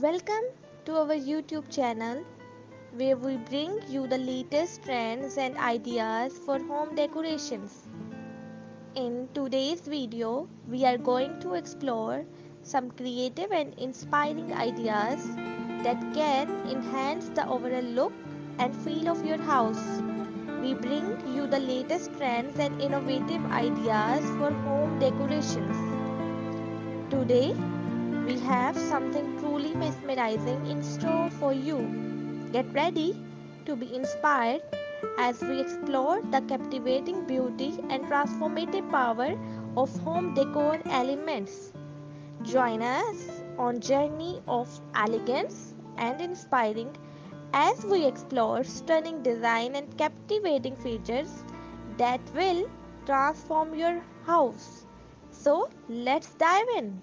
Welcome to our YouTube channel where we bring you the latest trends and ideas for home decorations. In today's video, we are going to explore some creative and inspiring ideas that can enhance the overall look and feel of your house. We bring you the latest trends and innovative ideas for home decorations. Today, we have something truly mesmerizing in store for you. Get ready to be inspired as we explore the captivating beauty and transformative power of home decor elements. Join us on journey of elegance and inspiring as we explore stunning design and captivating features that will transform your house. So, let's dive in.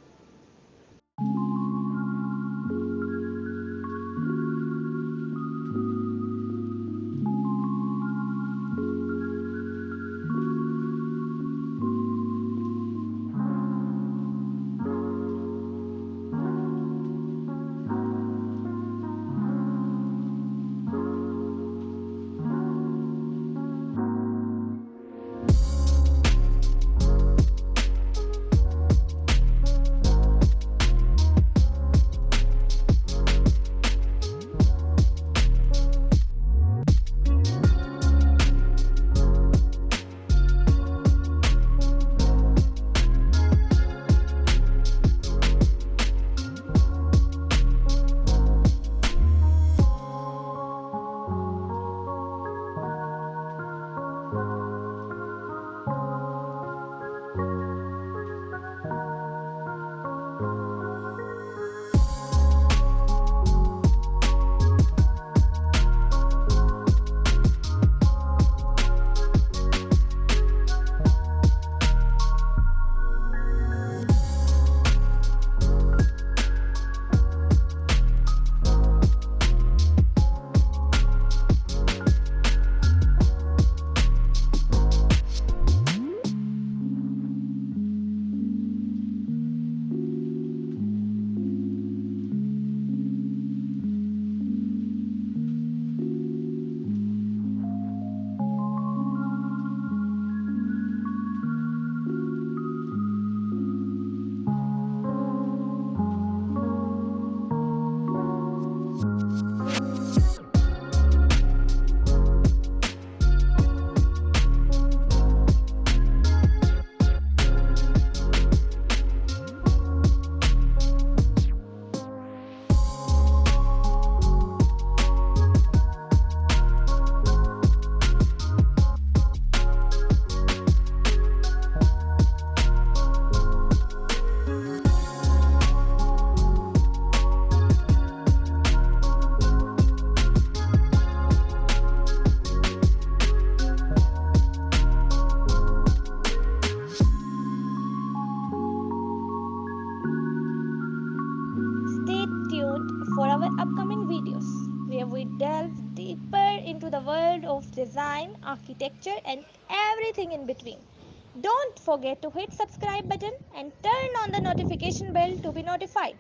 Stay tuned for our upcoming videos where we delve deeper into the world of design, architecture, and everything in between. Don't forget to hit subscribe button and turn on the notification bell to be notified.